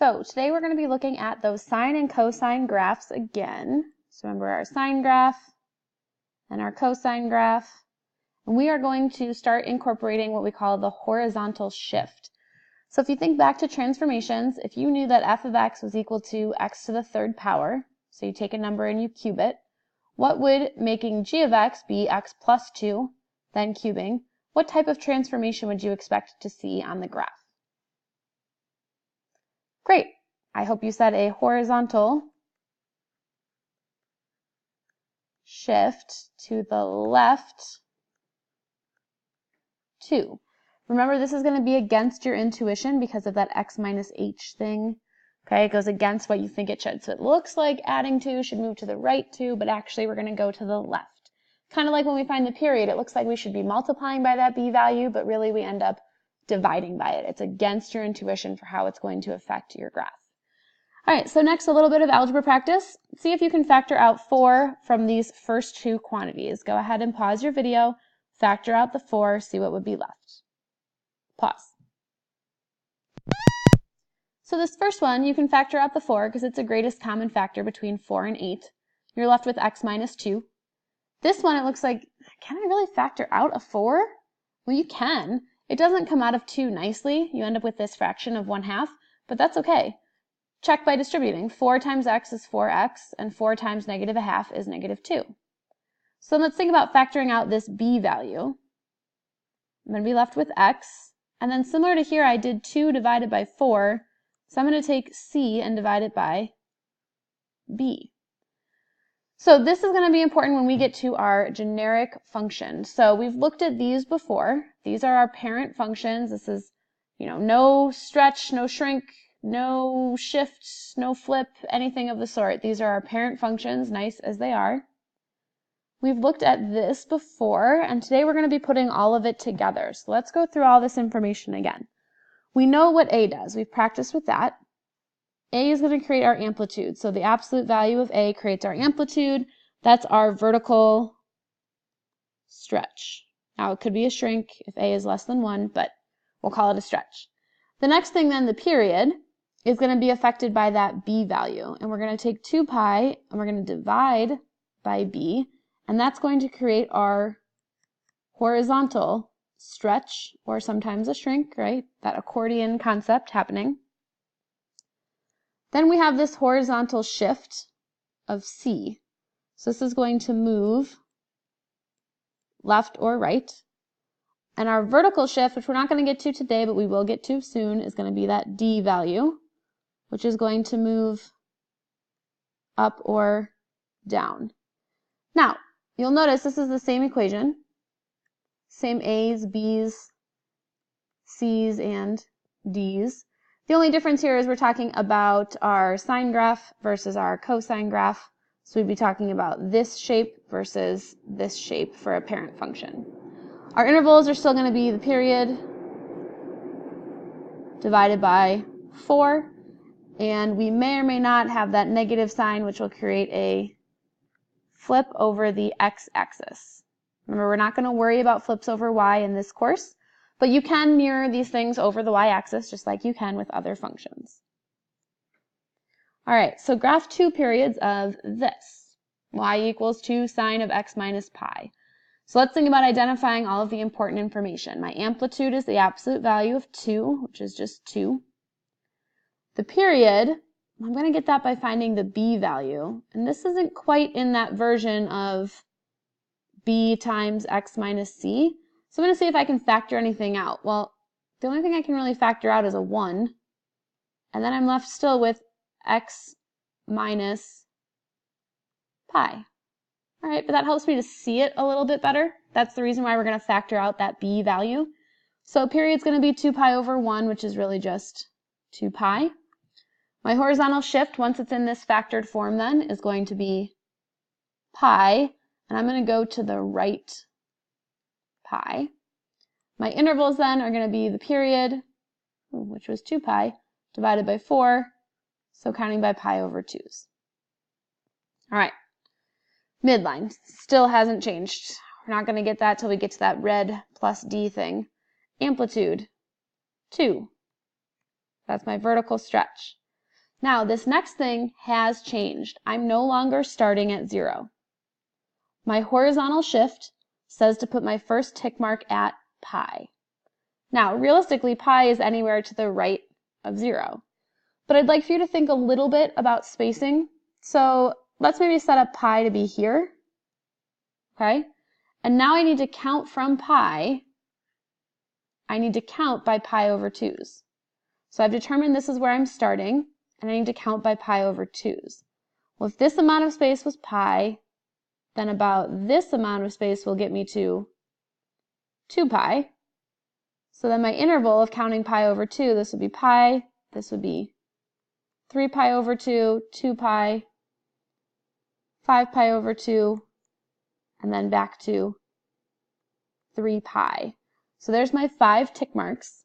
So today we're going to be looking at those sine and cosine graphs again. So remember our sine graph and our cosine graph. And we are going to start incorporating what we call the horizontal shift. So if you think back to transformations, if you knew that f of x was equal to x to the third power, so you take a number and you cube it, what would making g of x be x plus 2, then cubing? What type of transformation would you expect to see on the graph? Great. I hope you said a horizontal shift to the left 2. Remember, this is going to be against your intuition because of that x minus h thing. Okay, it goes against what you think it should. So it looks like adding 2 should move to the right 2, but actually we're going to go to the left. Kind of like when we find the period, it looks like we should be multiplying by that b value, but really we end up dividing by it. It's against your intuition for how it's going to affect your graph. All right, so next a little bit of algebra practice. See if you can factor out 4 from these first two quantities. Go ahead and pause your video, factor out the 4, see what would be left. Pause. So this first one, you can factor out the 4 because it's the greatest common factor between 4 and 8. You're left with x minus 2. This one, it looks like, can I really factor out a 4? Well, you can. It doesn't come out of 2 nicely. You end up with this fraction of 1/2, but that's okay. Check by distributing. 4 times x is 4x, and 4 times negative 1/2 is negative 2. So let's think about factoring out this b value. I'm going to be left with x, and then similar to here, I did 2 divided by 4, so I'm going to take c and divide it by b. So this is going to be important when we get to our generic function. So we've looked at these before. These are our parent functions. This is, no stretch, no shrink, no shift, no flip, anything of the sort. These are our parent functions, nice as they are. We've looked at this before, and today we're going to be putting all of it together. So let's go through all this information again. We know what a does. We've practiced with that. A is going to create our amplitude. So the absolute value of a creates our amplitude. That's our vertical stretch. Now it could be a shrink if a is less than 1, but we'll call it a stretch. The next thing then, the period, is going to be affected by that b value. And we're going to take 2 pi and we're going to divide by b. And that's going to create our horizontal stretch, or sometimes a shrink, right? That accordion concept happening. Then we have this horizontal shift of c. So this is going to move left or right. And our vertical shift, which we're not going to get to today, but we will get to soon, is going to be that d value, which is going to move up or down. Now, you'll notice this is the same equation. Same a's, b's, c's, and d's. The only difference here is we're talking about our sine graph versus our cosine graph. So we'd be talking about this shape versus this shape for a parent function. Our intervals are still going to be the period divided by 4. And we may or may not have that negative sign, which will create a flip over the x-axis. Remember, we're not going to worry about flips over y in this course, but you can mirror these things over the y-axis just like you can with other functions. All right, so graph 2 periods of this. Y equals 2 sine of x minus pi. So let's think about identifying all of the important information. My amplitude is the absolute value of 2, which is just 2. The period, I'm going to get that by finding the b value. And this isn't quite in that version of b times x minus c. So I'm going to see if I can factor anything out. Well, the only thing I can really factor out is a 1. And then I'm left still with x minus pi. All right, but that helps me to see it a little bit better. That's the reason why we're going to factor out that b value. So period's going to be 2 pi over 1, which is really just 2 pi. My horizontal shift, once it's in this factored form then, is going to be pi, and I'm going to go to the right pi. My intervals then are going to be the period, which was 2 pi, divided by 4, so counting by pi over 2's. All right, midline still hasn't changed. We're not going to get that till we get to that red plus d thing. Amplitude, 2. That's my vertical stretch. Now, this next thing has changed. I'm no longer starting at 0. My horizontal shift says to put my first tick mark at pi. Now, realistically, pi is anywhere to the right of 0. But I'd like for you to think a little bit about spacing. So let's maybe set up pi to be here. Okay? And now I need to count from pi. I need to count by pi over 2's. So I've determined this is where I'm starting, and I need to count by pi over 2's. Well, if this amount of space was pi, then about this amount of space will get me to 2 pi. So then my interval of counting pi over 2, this would be pi, this would be 3 pi over 2, 2 pi, 5 pi over 2, and then back to 3 pi. So there's my 5 tick marks.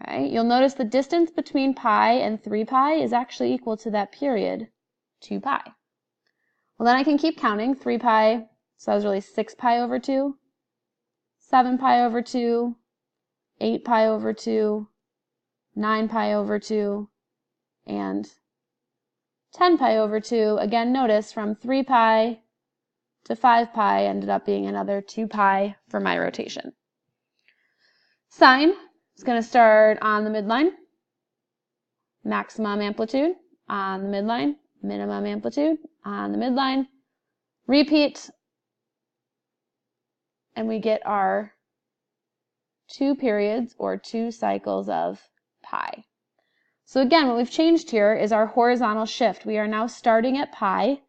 Okay, you'll notice the distance between pi and 3 pi is actually equal to that period, 2 pi. Well, then I can keep counting. 3 pi, so that was really 6 pi over 2, 7 pi over 2, 8 pi over 2, 9 pi over 2, and 10 pi over 2. Again, notice from 3 pi to 5 pi ended up being another 2 pi for my rotation. Sine is going to start on the midline, maximum amplitude on the midline, minimum amplitude on the midline, repeat, and we get our 2 periods or 2 cycles of pi. So again, what we've changed here is our horizontal shift. We are now starting at pi,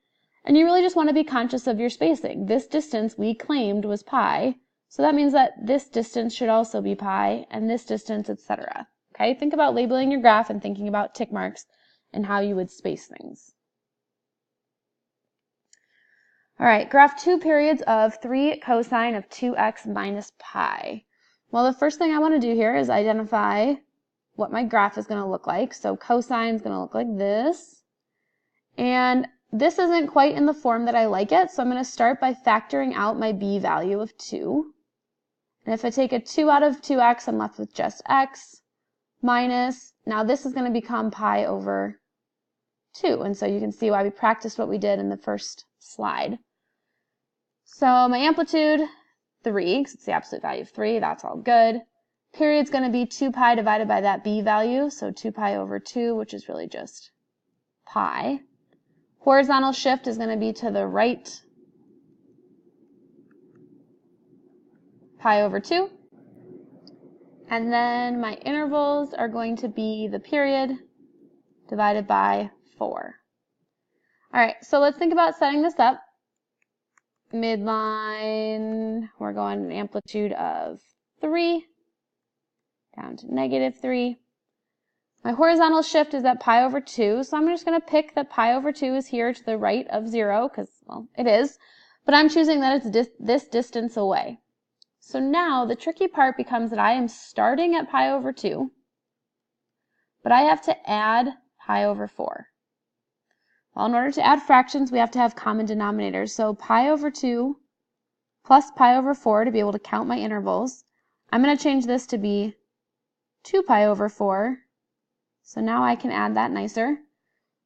and you really just want to be conscious of your spacing. This distance we claimed was pi, so that means that this distance should also be pi, and this distance, etc. Okay, think about labeling your graph and thinking about tick marks and how you would space things. All right, graph 2 periods of 3 cosine of 2x minus pi. Well, the first thing I want to do here is identify what my graph is going to look like. So cosine is going to look like this. And this isn't quite in the form that I like it, so I'm going to start by factoring out my b value of 2. And if I take a 2 out of 2x, I'm left with just x minus, now this is going to become pi over 2. And so you can see why we practiced what we did in the first slide. So my amplitude, 3, because it's the absolute value of 3, that's all good. Period's going to be 2 pi divided by that b value, so 2 pi over 2, which is really just pi. Horizontal shift is going to be to the right, pi over 2. And then my intervals are going to be the period divided by 4. All right, so let's think about setting this up. Midline, we're going an amplitude of 3. Down to -3. My horizontal shift is at pi over 2, so I'm just going to pick that pi over 2 is here to the right of 0, because, well, it is, but I'm choosing that it's this distance away. So now the tricky part becomes that I am starting at pi over 2, but I have to add pi over 4. Well, in order to add fractions, we have to have common denominators, so pi over 2 plus pi over 4 to be able to count my intervals. I'm going to change this to be 2 pi over 4, so now I can add that nicer.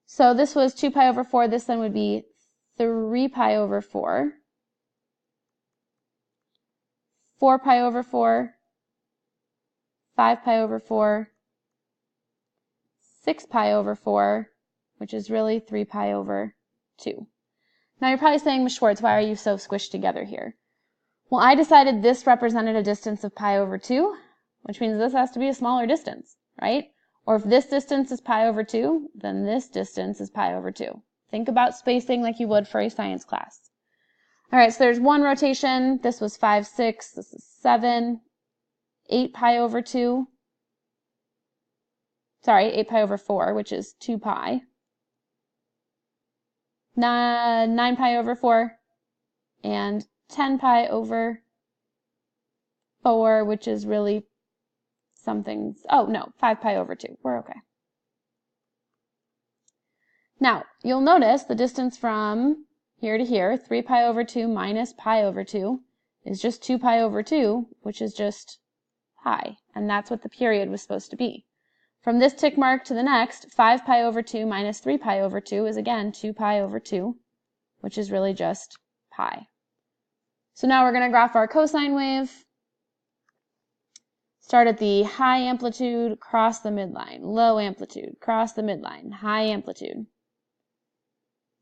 So this was 2 pi over 4, this then would be 3 pi over 4, 4 pi over 4, 5 pi over 4, 6 pi over 4, which is really 3 pi over 2. Now you're probably saying, Ms. Schwartz, why are you so squished together here? Well, I decided this represented a distance of pi over 2, which means this has to be a smaller distance, right? Or if this distance is pi over 2, then this distance is pi over 2. Think about spacing like you would for a science class. All right, so there's one rotation. This was 5, 6. This is 7. 8 pi over 2. Sorry, 8 pi over 4, which is 2 pi. 9 pi over 4. And 10 pi over 4, which is really something, oh no, 5 pi over 2. We're okay. Now, you'll notice the distance from here to here, 3 pi over 2 minus pi over 2, is just 2 pi over 2, which is just pi. And that's what the period was supposed to be. From this tick mark to the next, 5 pi over 2 minus 3 pi over 2 is again 2 pi over 2, which is really just pi. So now we're going to graph our cosine wave. Start at the high amplitude, cross the midline, low amplitude, cross the midline, high amplitude.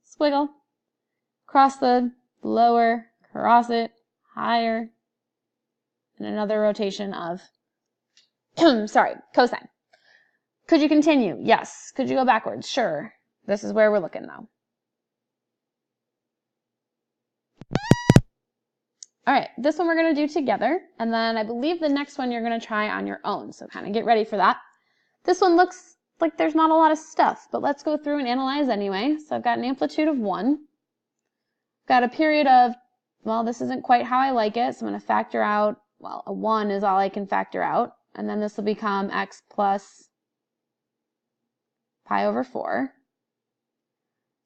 Squiggle. Cross the lower, cross it, higher, and another rotation of, cosine. Could you continue? Yes. Could you go backwards? Sure. This is where we're looking though. All right, this one we're going to do together, and then I believe the next one you're going to try on your own, so kind of get ready for that. This one looks like there's not a lot of stuff, but let's go through and analyze anyway. So I've got an amplitude of 1. Got a period of, well, this isn't quite how I like it, so I'm going to factor out, well, a 1 is all I can factor out, and then this will become x plus pi over 4.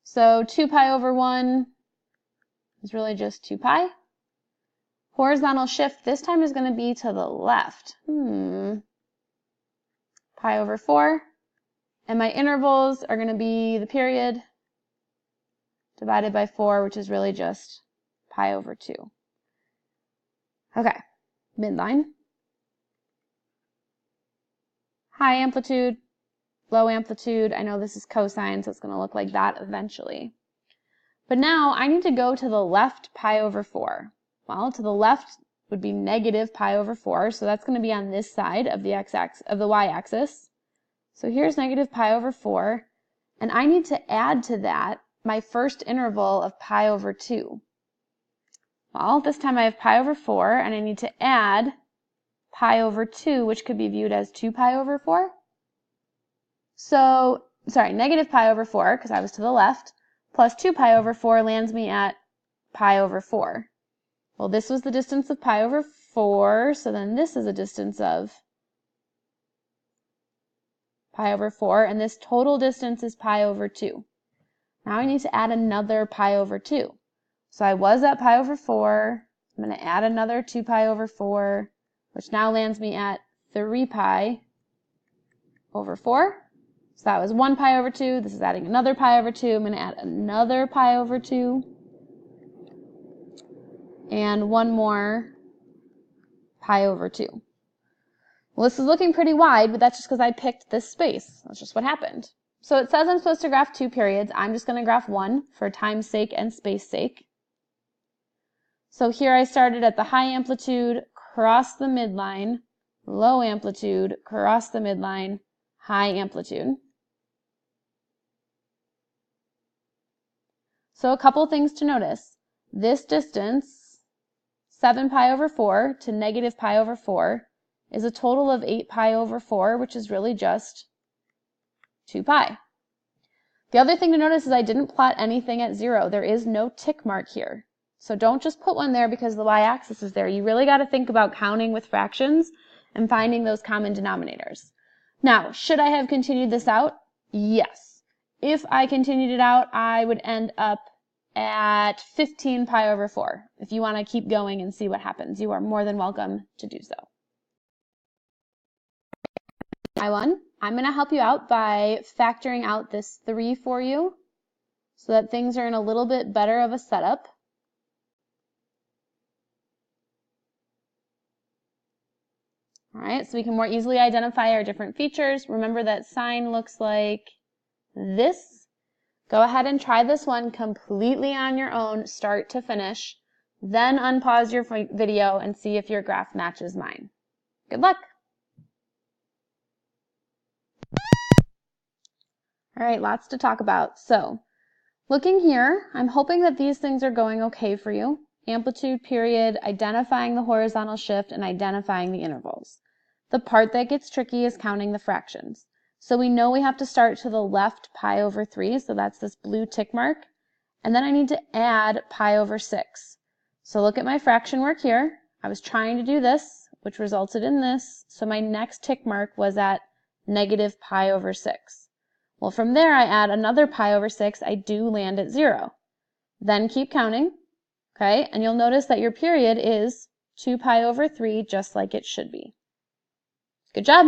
So 2 pi over 1 is really just 2 pi. Horizontal shift this time is going to be to the left. Pi over 4. And my intervals are going to be the period divided by 4, which is really just pi over 2. Okay, midline. High amplitude, low amplitude. I know this is cosine, so it's going to look like that eventually. But now I need to go to the left pi over 4. Well, to the left would be negative pi over 4, so that's going to be on this side of the y-axis. So here's negative pi over 4, and I need to add to that my first interval of pi over 2. Well, this time I have pi over 4, and I need to add pi over 2, which could be viewed as 2 pi over 4. So, negative pi over 4, because I was to the left, plus 2 pi over 4 lands me at pi over 4. Well, this was the distance of pi over 4, so then this is a distance of pi over 4, and this total distance is pi over 2. Now I need to add another pi over 2. So I was at pi over 4, I'm going to add another 2 pi over 4, which now lands me at 3 pi over 4. So that was 1 pi over 2, this is adding another pi over 2, I'm going to add another pi over 2. And one more pi over 2. Well, this is looking pretty wide, but that's just because I picked this space. That's just what happened. So it says I'm supposed to graph 2 periods. I'm just going to graph 1 for time's sake and space sake. So here I started at the high amplitude, cross the midline, low amplitude, cross the midline, high amplitude. So a couple things to notice. This distance, 7 pi over 4 to negative pi over 4, is a total of 8 pi over 4, which is really just 2 pi. The other thing to notice is I didn't plot anything at 0. There is no tick mark here. So don't just put one there because the y-axis is there. You really got to think about counting with fractions and finding those common denominators. Now, should I have continued this out? Yes. If I continued it out, I would end up at 15 pi over 4. If you want to keep going and see what happens, you are more than welcome to do so. I'm going to help you out by factoring out this 3 for you so that things are in a little bit better of a setup. All right, so we can more easily identify our different features. Remember that sine looks like this. Go ahead and try this one completely on your own, start to finish. Then unpause your video and see if your graph matches mine. Good luck. All right, lots to talk about. So, looking here, I'm hoping that these things are going okay for you. Amplitude, period, identifying the horizontal shift, and identifying the intervals. The part that gets tricky is counting the fractions. So we know we have to start to the left pi over 3, so that's this blue tick mark. And then I need to add pi over 6. So look at my fraction work here. I was trying to do this, which resulted in this. So my next tick mark was at negative pi over 6. Well, from there I add another pi over 6. I do land at 0. Then keep counting, okay? And you'll notice that your period is 2 pi over 3, just like it should be. Good job.